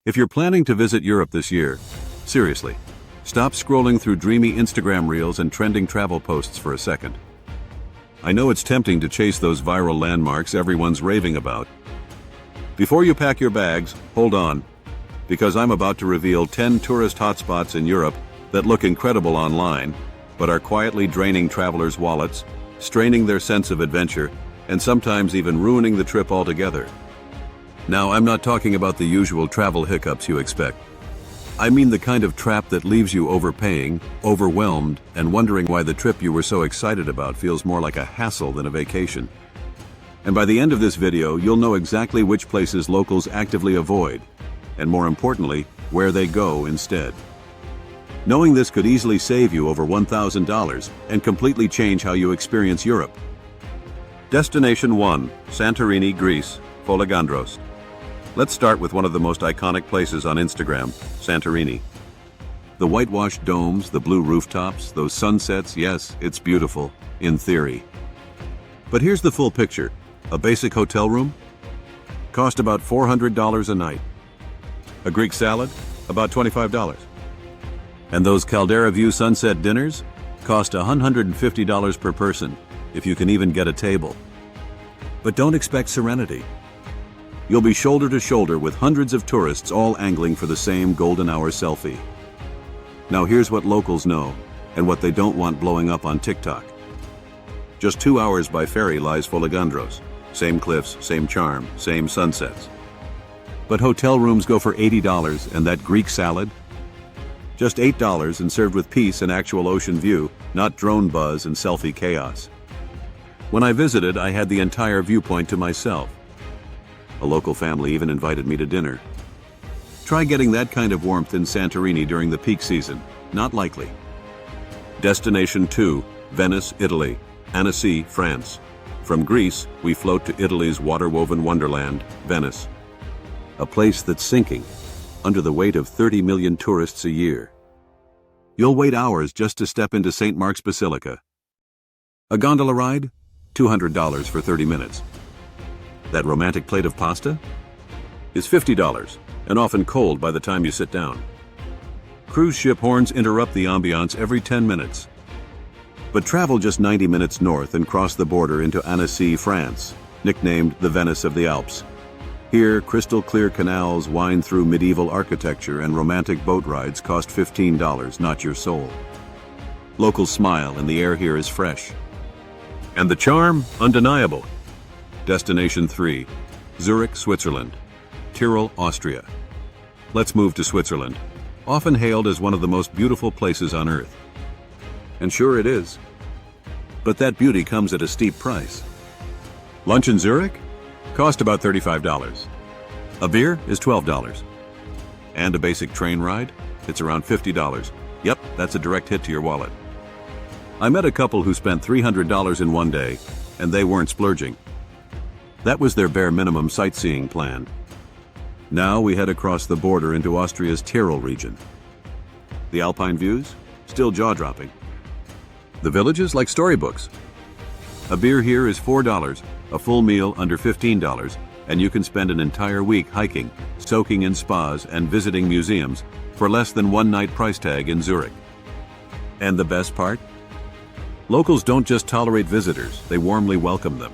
If you're planning to visit Europe this year, seriously, stop scrolling through dreamy Instagram reels and trending travel posts for a second. I know it's tempting to chase those viral landmarks everyone's raving about. Before you pack your bags, hold on, because I'm about to reveal 10 tourist hotspots in Europe that look incredible online, but are quietly draining travelers' wallets, straining their sense of adventure, and sometimes even ruining the trip altogether. Now, I'm not talking about the usual travel hiccups you expect. I mean the kind of trap that leaves you overpaying, overwhelmed, and wondering why the trip you were so excited about feels more like a hassle than a vacation. And by the end of this video, you'll know exactly which places locals actively avoid, and more importantly, where they go instead. Knowing this could easily save you over $1,000 and completely change how you experience Europe. Destination 1, Santorini, Greece, Fleagandros. Let's start with one of the most iconic places on Instagram, Santorini. The whitewashed domes, the blue rooftops, those sunsets, yes, it's beautiful, in theory. But here's the full picture. A basic hotel room? Cost about $400 a night. A Greek salad? About $25. And those Caldera View sunset dinners? Cost $150 per person, if you can even get a table. But don't expect serenity. You'll be shoulder to shoulder with hundreds of tourists all angling for the same golden hour selfie. Now here's what locals know, and what they don't want blowing up on TikTok. Just 2 hours by ferry lies Fleagandros. Same cliffs, same charm, same sunsets. But hotel rooms go for $80, and that Greek salad? Just $8 and served with peace and actual ocean view, not drone buzz and selfie chaos. When I visited, I had the entire viewpoint to myself. A local family even invited me to dinner. Try getting that kind of warmth in Santorini during the peak season. Not likely. Destination 2, Venice, Italy, Anisei, France. From Greece, we float to Italy's water-woven wonderland, Venice. A place that's sinking, under the weight of 30 million tourists a year. You'll wait hours just to step into St. Mark's Basilica. A gondola ride? $200 for 30 minutes. That romantic plate of pasta? Is $50, and often cold by the time you sit down. Cruise ship horns interrupt the ambiance every 10 minutes. But travel just 90 minutes north and cross the border into Anisei, France, nicknamed the Venice of the Alps. Here, crystal-clear canals wind through medieval architecture and romantic boat rides cost $15, not your soul. Locals smile and the air here is fresh. And the charm, undeniable. Destination 3, Zurich, Switzerland, Tyrol, Austria. Let's move to Switzerland, often hailed as one of the most beautiful places on earth. And sure it is. But that beauty comes at a steep price. Lunch in Zurich? Cost about $35. A beer is $12. And a basic train ride? It's around $50. Yep, that's a direct hit to your wallet. I met a couple who spent $300 in one day, and they weren't splurging. That was their bare minimum sightseeing plan. Now we head across the border into Austria's Tyrol region. The alpine views? Still jaw-dropping. The villages like storybooks. A beer here is $4, a full meal under $15, and you can spend an entire week hiking, soaking in spas, and visiting museums for less than one night price tag in Zurich. And the best part? Locals don't just tolerate visitors, they warmly welcome them.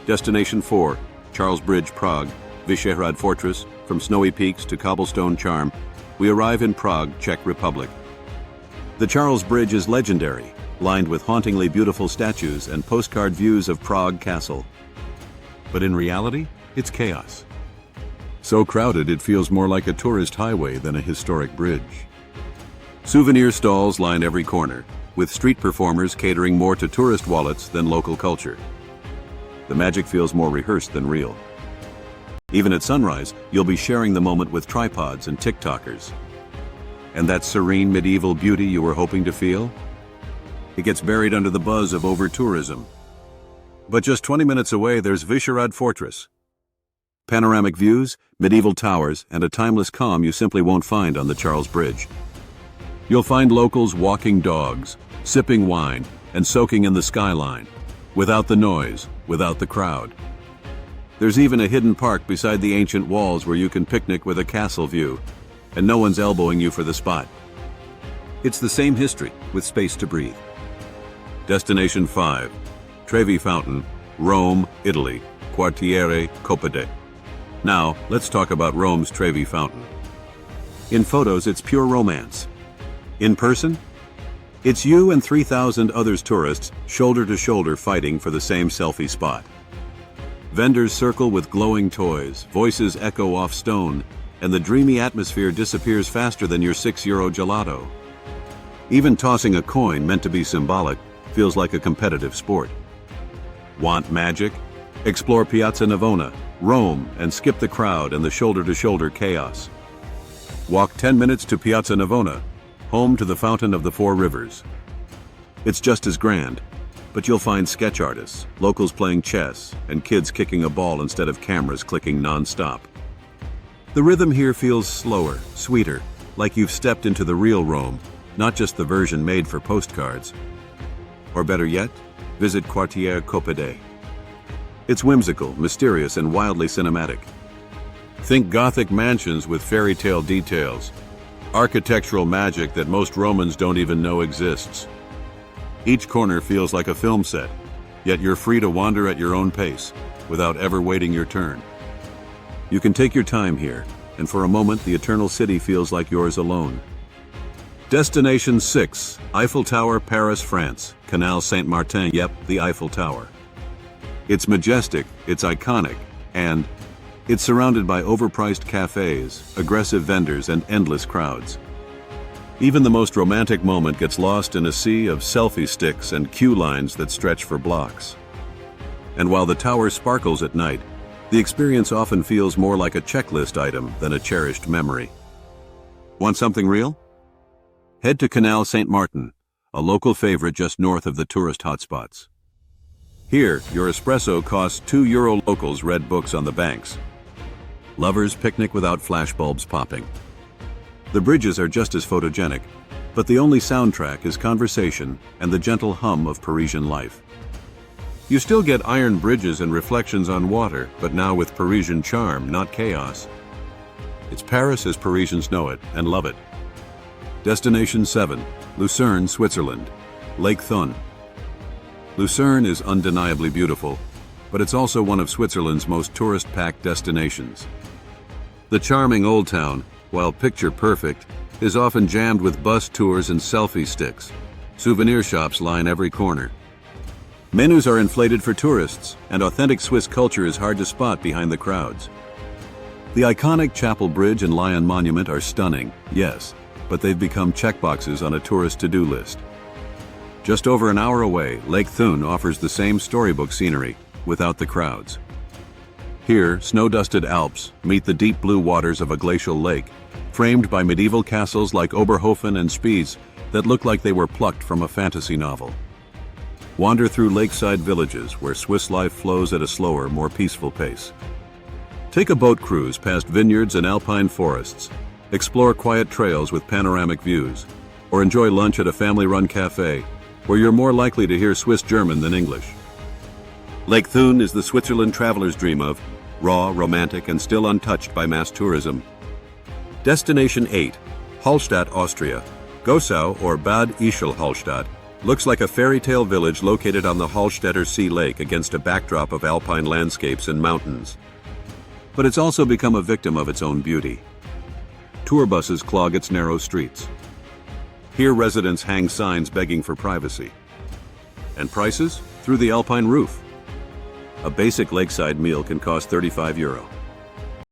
Destination 4, Charles Bridge, Prague, Visherad Fortress. From snowy peaks to cobblestone charm, we arrive in Prague, Czech Republic. The Charles Bridge is legendary, lined with hauntingly beautiful statues and postcard views of Prague Castle. But in reality, it's chaos. So crowded it feels more like a tourist highway than a historic bridge. Souvenir stalls line every corner, with street performers catering more to tourist wallets than local culture. The magic feels more rehearsed than real. Even at sunrise, you'll be sharing the moment with tripods and TikTokers. And that serene medieval beauty you were hoping to feel? It gets buried under the buzz of over-tourism. But just 20 minutes away, there's Visherad Fortress. Panoramic views, medieval towers, and a timeless calm you simply won't find on the Charles Bridge. You'll find locals walking dogs, sipping wine, and soaking in the skyline, without the noise, without the crowd. There's even a hidden park beside the ancient walls where you can picnic with a castle view, and no one's elbowing you for the spot. It's the same history, with space to breathe. Destination 5. Trevi Fountain, Rome, Italy, Quartiere Copade. Now, let's talk about Rome's Trevi Fountain. In photos, it's pure romance. In person, it's you and 3,000 other tourists shoulder to shoulder fighting for the same selfie spot. Vendors circle with glowing toys, voices echo off stone, and the dreamy atmosphere disappears faster than your €6 gelato. Even tossing a coin meant to be symbolic feels like a competitive sport. Want magic? Explore Piazza Navona, Rome, and skip the crowd and the shoulder-to-shoulder chaos. Walk 10 minutes to Piazza Navona, home to the Fountain of the Four Rivers. It's just as grand, but you'll find sketch artists, locals playing chess, and kids kicking a ball instead of cameras clicking non-stop. The rhythm here feels slower, sweeter, like you've stepped into the real Rome, not just the version made for postcards. Or better yet, visit Quartiere Copade. It's whimsical, mysterious, and wildly cinematic. Think Gothic mansions with fairy tale details, architectural magic that most Romans don't even know exists. Each corner feels like a film set, yet you're free to wander at your own pace, without ever waiting your turn. You can take your time here, and for a moment the eternal city feels like yours alone. Destination 6, Eiffel Tower, Paris, France, Canal Saint-Martin, yep, the Eiffel Tower. It's majestic, it's iconic, and it's surrounded by overpriced cafes, aggressive vendors, and endless crowds. Even the most romantic moment gets lost in a sea of selfie sticks and queue lines that stretch for blocks. And while the tower sparkles at night, the experience often feels more like a checklist item than a cherished memory. Want something real? Head to Canal Saint-Martin, a local favorite just north of the tourist hotspots. Here, your espresso costs €2 locals read books on the banks. Lovers picnic without flashbulbs popping. The bridges are just as photogenic, but the only soundtrack is conversation and the gentle hum of Parisian life. You still get iron bridges and reflections on water, but now with Parisian charm, not chaos. It's Paris as Parisians know it and love it. Destination 7, Lucern, Switzerland, Lake Thun. Lucern is undeniably beautiful, but it's also one of Switzerland's most tourist-packed destinations. The charming old town, while picture-perfect, is often jammed with bus tours and selfie sticks. Souvenir shops line every corner. Menus are inflated for tourists, and authentic Swiss culture is hard to spot behind the crowds. The iconic Chapel Bridge and Lion Monument are stunning, yes, but they've become checkboxes on a tourist to-do list. Just over an hour away, Lake Thun offers the same storybook scenery, without the crowds. Here, snow-dusted Alps meet the deep blue waters of a glacial lake, framed by medieval castles like Oberhofen and Spiez that look like they were plucked from a fantasy novel. Wander through lakeside villages where Swiss life flows at a slower, more peaceful pace. Take a boat cruise past vineyards and alpine forests, explore quiet trails with panoramic views, or enjoy lunch at a family-run cafe where you're more likely to hear Swiss German than English. Lake Thun is the Switzerland travelers dream of, raw, romantic, and still untouched by mass tourism. Destination 8, Holstat, Austria. Gosso or Bad Isel Holstat looks like a fairy tale village located on the Hallstätter Sea Lake against a backdrop of alpine landscapes and mountains. But it's also become a victim of its own beauty. Tour buses clog its narrow streets. Here residents hang signs begging for privacy. And prices? Through the alpine roof. A basic lakeside meal can cost €35.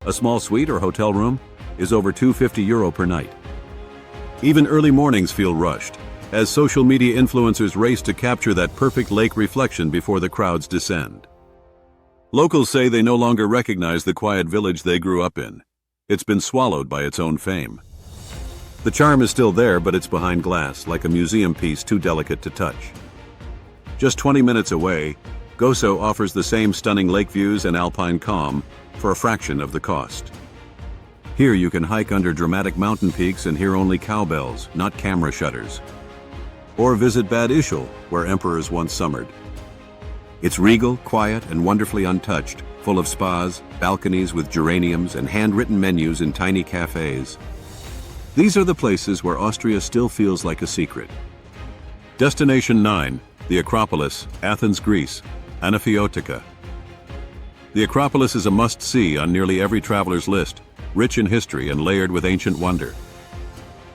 A small suite or hotel room is over €250 per night. Even early mornings feel rushed, as social media influencers race to capture that perfect lake reflection before the crowds descend. Locals say they no longer recognize the quiet village they grew up in. It's been swallowed by its own fame. The charm is still there, but it's behind glass, like a museum piece too delicate to touch. Just 20 minutes away, Gosso offers the same stunning lake views and alpine calm for a fraction of the cost. Here you can hike under dramatic mountain peaks and hear only cowbells, not camera shutters. Or visit Bad Isel, where emperors once summered. It's regal, quiet, and wonderfully untouched, full of spas, balconies with geraniums, and handwritten menus in tiny cafes. These are the places where Austria still feels like a secret. Destination 9, the Acropolis, Athens, Greece, Anafiotica. The Acropolis is a must-see on nearly every traveler's list, rich in history and layered with ancient wonder.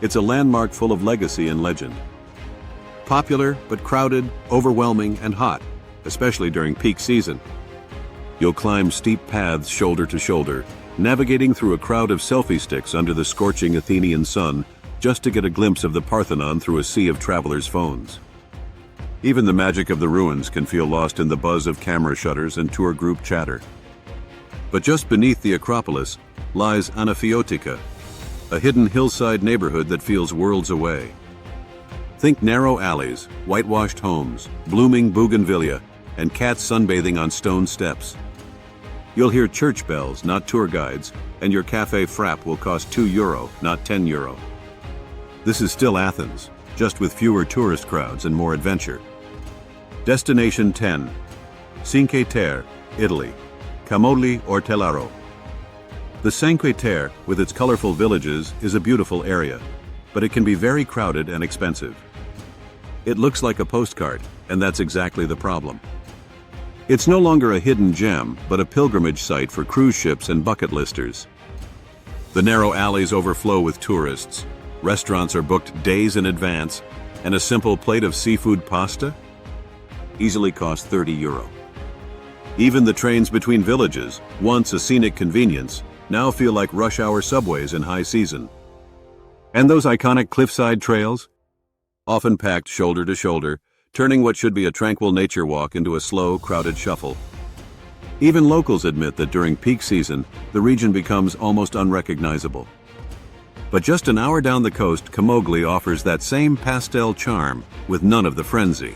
It's a landmark full of legacy and legend. Popular, but crowded, overwhelming, and hot, especially during peak season. You'll climb steep paths shoulder to shoulder, navigating through a crowd of selfie sticks under the scorching Athenian sun just to get a glimpse of the Parthenon through a sea of travelers' phones. Even the magic of the ruins can feel lost in the buzz of camera shutters and tour group chatter. But just beneath the Acropolis lies Anafiotica, a hidden hillside neighborhood that feels worlds away. Think narrow alleys, whitewashed homes, blooming bougainvillea, and cats sunbathing on stone steps. You'll hear church bells, not tour guides, and your cafe frap will cost €2, not €10. This is still Athens, just with fewer tourist crowds and more adventure. Destination 10, Sinceter, Italy, Kimogi or Telaro. The Sinceter, with its colorful villages, is a beautiful area, but it can be very crowded and expensive. It looks like a postcard, and that's exactly the problem. It's no longer a hidden gem, but a pilgrimage site for cruise ships and bucket listers. The narrow alleys overflow with tourists, restaurants are booked days in advance, and a simple plate of seafood pasta easily costs €30. Even the trains between villages, once a scenic convenience, now feel like rush-hour subways in high season. And those iconic cliffside trails? Often packed shoulder to shoulder, turning what should be a tranquil nature walk into a slow, crowded shuffle. Even locals admit that during peak season, the region becomes almost unrecognizable. But just an hour down the coast, Kimogi offers that same pastel charm with none of the frenzy.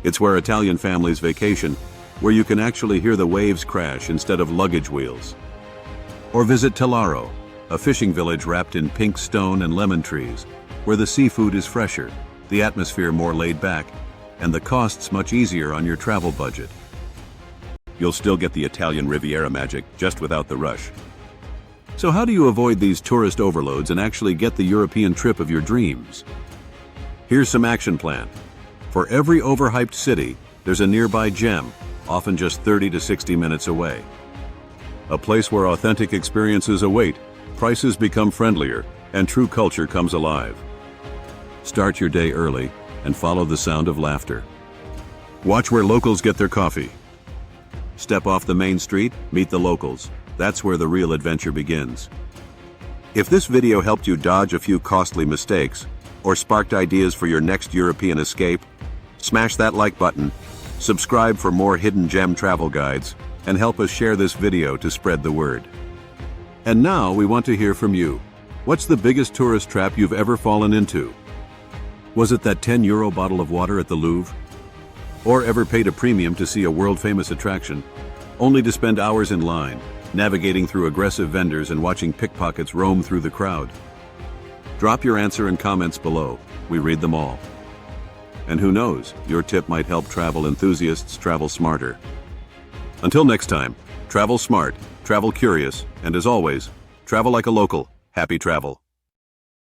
It's where Italian families vacation, where you can actually hear the waves crash instead of luggage wheels. Or visit Telaro, a fishing village wrapped in pink stone and lemon trees, where the seafood is fresher, the atmosphere more laid back, and the costs much easier on your travel budget. You'll still get the Italian Riviera magic, just without the rush. So how do you avoid these tourist overloads and actually get the European trip of your dreams? Here's some action plan. For every overhyped city, there's a nearby gem, often just 30 to 60 minutes away. A place where authentic experiences await, prices become friendlier, and true culture comes alive. Start your day early and follow the sound of laughter. Watch where locals get their coffee. Step off the main street, meet the locals. That's where the real adventure begins. If this video helped you dodge a few costly mistakes or sparked ideas for your next European escape, smash that like button, subscribe for more hidden gem travel guides, and help us share this video to spread the word. And now we want to hear from you. What's the biggest tourist trap you've ever fallen into? Was it that €10 bottle of water at the Louvre? Or ever paid a premium to see a world-famous attraction, only to spend hours in line, navigating through aggressive vendors and watching pickpockets roam through the crowd? Drop your answer in comments below. We read them all. And who knows, your tip might help travel enthusiasts travel smarter. Until next time, travel smart, travel curious, and as always, travel like a local. Happy travel.